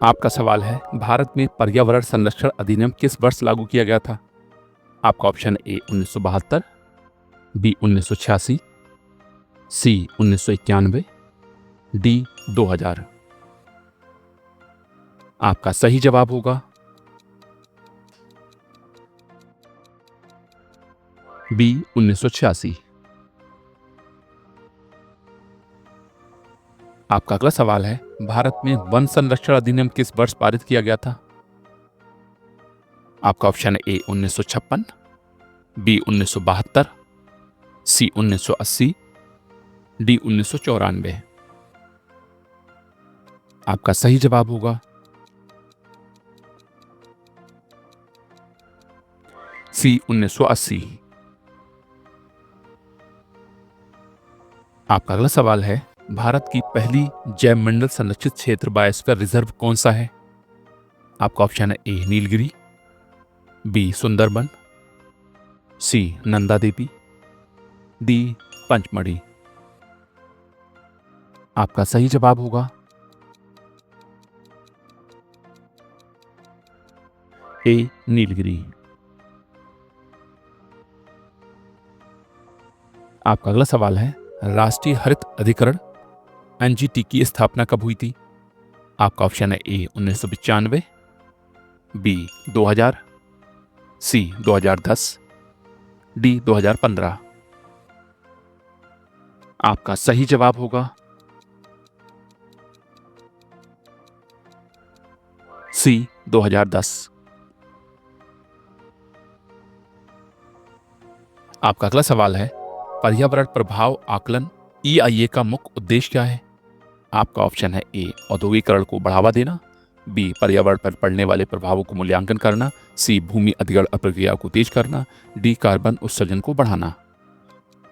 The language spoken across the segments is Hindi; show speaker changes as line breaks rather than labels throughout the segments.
आपका सवाल है, भारत में पर्यावरण संरक्षण अधिनियम किस वर्ष लागू किया गया था? आपका option A 1972, B 1986, C 1991, D 2000। आपका सही जवाब होगा बी 1986। आपका अगला सवाल है, भारत में वन संरक्षण अधिनियम किस वर्ष पारित किया गया था? आपका option A 1956, B 1972, C 1980, D 1994। आपका सही जवाब होगा सी 1980। आपका अगला सवाल है, भारत की पहली जैव मंडल संरक्षित क्षेत्र बायोस्फीयर रिजर्व कौन सा है? आपका ऑप्शन है ए नीलगिरी, बी सुंदरबन, सी नंदा देवी, डी पंचमढ़ी। आपका सही जवाब होगा ए नीलगिरी। आपका अगला सवाल है, राष्ट्रीय हरित अधिकरण एनजीटी की स्थापना कब हुई थी? आपका ऑप्शन है ए 1995, बी 2000, सी 2010, डी 2015। आपका सही जवाब होगा सी 2010। आपका अगला सवाल है, पर्यावरण प्रभाव आकलन EIA का मुख्य उद्देश्य क्या है? आपका ऑप्शन है ए औद्योगिकरण को बढ़ावा देना, बी पर्यावरण पर पड़ने वाले प्रभावों को मूल्यांकन करना, सी भूमि अधिग्रहण प्रक्रिया को तेज करना, डी कार्बन उत्सर्जन को बढ़ाना।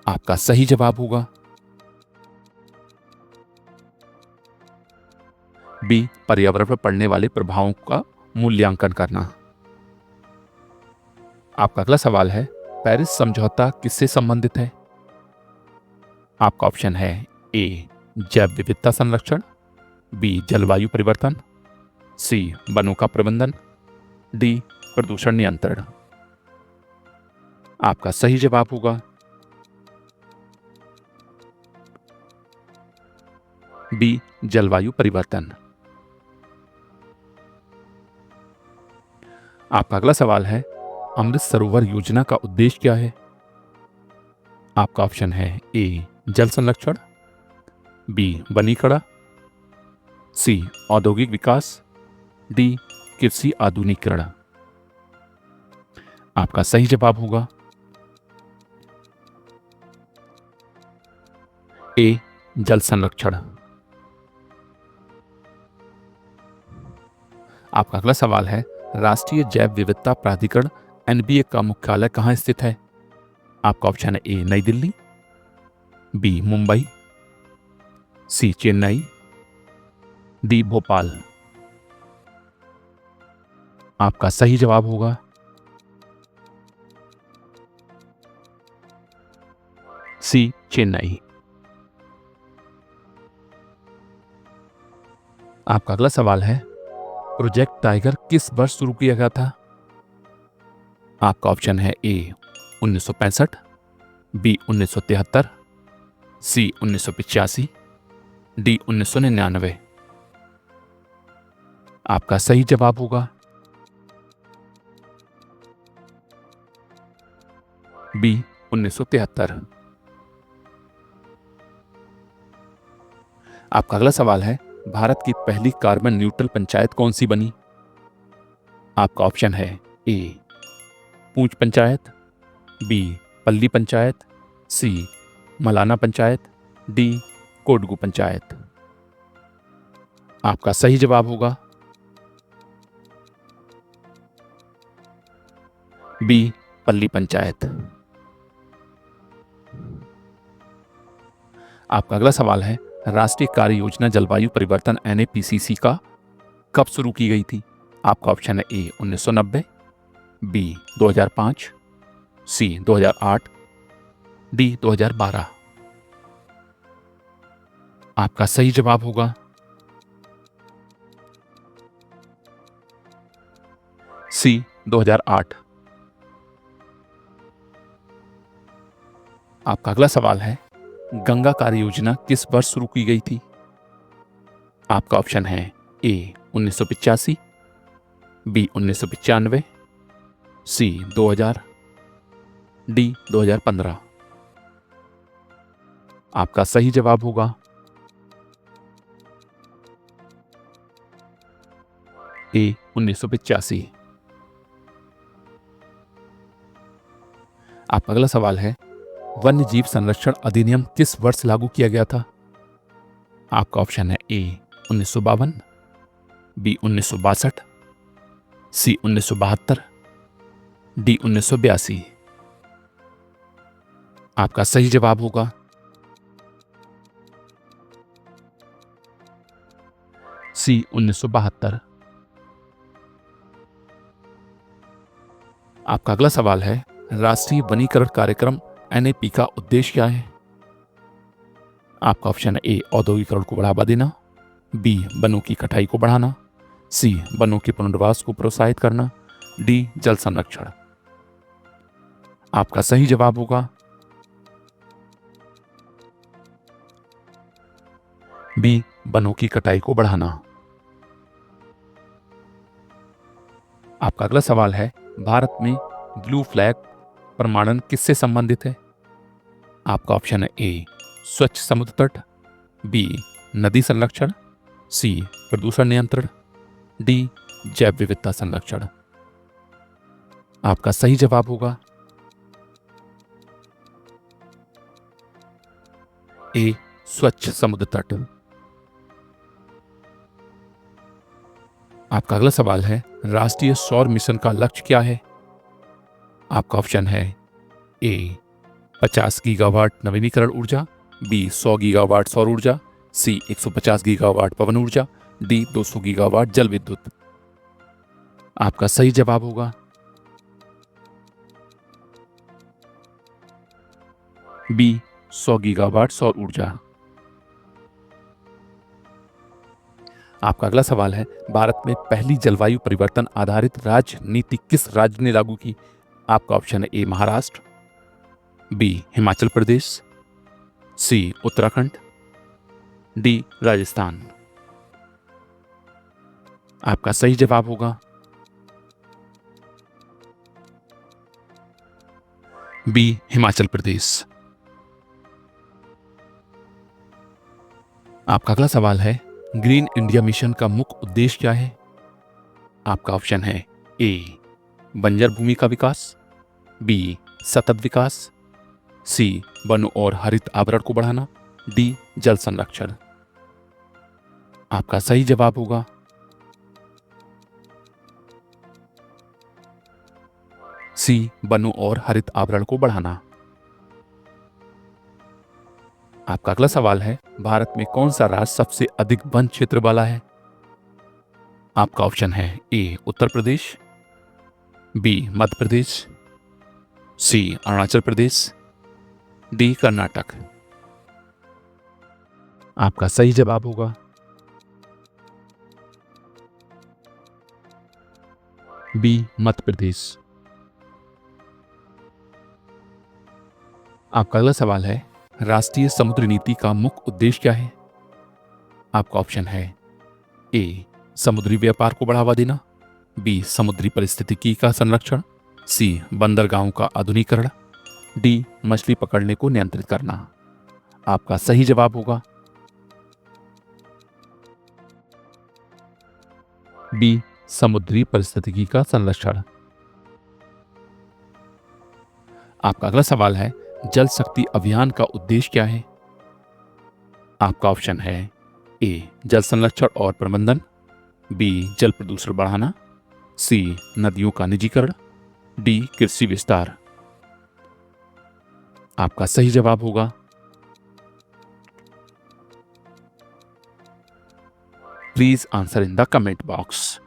आपका सही जवाब होगा बी पर्यावरण पर पड़ने वाले प्रभावों का मूल्यांकन करना। आपका अगला सवाल है, पेरिस समझौता किससे संबंधित है? आपका ऑप्शन है ए जैव विविधता संरक्षण, बी जलवायु परिवर्तन, सी वनों का प्रबंधन, डी प्रदूषण नियंत्रण। आपका सही जवाब होगा बी जलवायु परिवर्तन। आपका अगला सवाल है, अमृत सरोवर योजना का उद्देश्य क्या है? आपका ऑप्शन है ए जल संरक्षण, बी वनीकरण, सी औद्योगिक विकास, डी कृषि आधुनिकीकरण। आपका सही जवाब होगा ए जल संरक्षण। आपका अगला सवाल है, राष्ट्रीय जैव विविधता प्राधिकरण NBA का मुख्यालय कहां स्थित है? आपका ऑप्शन है ए नई दिल्ली, बी मुंबई, सी चेन्नई, डी भोपाल। आपका सही जवाब होगा सी चेन्नई। आपका अगला सवाल है, प्रोजेक्ट टाइगर किस वर्ष शुरू किया गया था? आपका ऑप्शन है ए 1965, बी 1973, सी 1985, डी 1999। आपका सही जवाब होगा बी 1973। आपका अगला सवाल है, भारत की पहली कार्बन न्यूट्रल पंचायत कौन सी बनी? आपका ऑप्शन है ए पूंछ पंचायत, बी पल्ली पंचायत, सी मलाना पंचायत, डी कोडगू पंचायत। आपका सही जवाब होगा बी पल्ली पंचायत। आपका अगला सवाल है, राष्ट्रीय कार्य योजना जलवायु परिवर्तन NAPCC का कब शुरू की गई थी? आपका ऑप्शन है ए 1990, बी 2005, सी 2008, डी 2012। आपका सही जवाब होगा सी 2008। आपका अगला सवाल है, गंगा कार्य योजना किस वर्ष शुरू की गई थी? आपका ऑप्शन है ए 1985, बी 1995, सी 2000, डी 2015। आपका सही जवाब होगा ए 1985। आपका अगला सवाल है, वन्य जीव संरक्षण अधिनियम किस वर्ष लागू किया गया था? आपका ऑप्शन है ए 1952, बी 1962, सी 1972, डी 1982। आपका सही जवाब होगा सी 1972। आपका अगला सवाल है, राष्ट्रीय वनीकरण कार्यक्रम एनएपी का उद्देश्य क्या है? आपका ऑप्शन है ए औद्योगिकरण को बढ़ावा देना, बी वनों की कटाई को बढ़ाना, सी वनों के पुनर्वास को प्रोत्साहित करना, डी जल संरक्षण। आपका सही जवाब होगा बी वनों की कटाई को बढ़ाना। आपका अगला सवाल है, भारत में ब्लू फ्लैग प्रमाणन किससे संबंधित है? आपका ऑप्शन है ए स्वच्छ समुद्र तट, बी नदी संरक्षण, सी प्रदूषण नियंत्रण, डी जैव विविधता संरक्षण। आपका सही जवाब होगा ए स्वच्छ समुद्र तट। आपका अगला सवाल है, राष्ट्रीय सौर मिशन का लक्ष्य क्या है? आपका ऑप्शन है ए 50 गीगावाट नवीनीकरण ऊर्जा, बी 100 गीगावाट सौर ऊर्जा, सी 150 गीगावाट पवन ऊर्जा, डी 200 गीगावाट जल विद्युत। आपका सही जवाब होगा बी 100 गीगावाट सौर ऊर्जा। आपका अगला सवाल है, भारत में पहली जलवायु परिवर्तन आधारित राज्य नीति किस राज्य ने लागू की? आपका ऑप्शन है ए महाराष्ट्र, बी हिमाचल प्रदेश, सी उत्तराखंड, डी राजस्थान। आपका सही जवाब होगा बी हिमाचल प्रदेश। आपका अगला सवाल है, ग्रीन इंडिया मिशन का मुख्य उद्देश्य क्या है? आपका ऑप्शन है ए बंजर भूमि का विकास, बी सतत विकास, सी वन और हरित आवरण को बढ़ाना, डी जल संरक्षण। आपका सही जवाब होगा सी वनों और हरित आवरण को बढ़ाना। आपका अगला सवाल है, भारत में कौन सा राज्य सबसे अधिक वन क्षेत्र वाला है? आपका ऑप्शन है ए उत्तर प्रदेश, बी मध्य प्रदेश, सी अरुणाचल प्रदेश, डी कर्नाटक। आपका सही जवाब होगा बी मध्य प्रदेश। आपका अगला सवाल है, राष्ट्रीय समुद्र नीति का मुख्य उद्देश्य क्या है? आपका ऑप्शन है ए समुद्री व्यापार को बढ़ावा देना, बी समुद्री पारिस्थितिकी का संरक्षण, सी बंदरगाहों का आधुनिकीकरण, डी मछली पकड़ने को नियंत्रित करना। आपका सही जवाब होगा बी समुद्री पारिस्थितिकी का संरक्षण। आपका अगला सवाल है, जल शक्ति अभियान का उद्देश्य क्या है? आपका ऑप्शन है ए जल संरक्षण और प्रबंधन, बी जल प्रदूषण बढ़ाना, सी नदियों का निजीकरण, डी कृषि विस्तार। आपका सही जवाब होगा please answer in the comment box.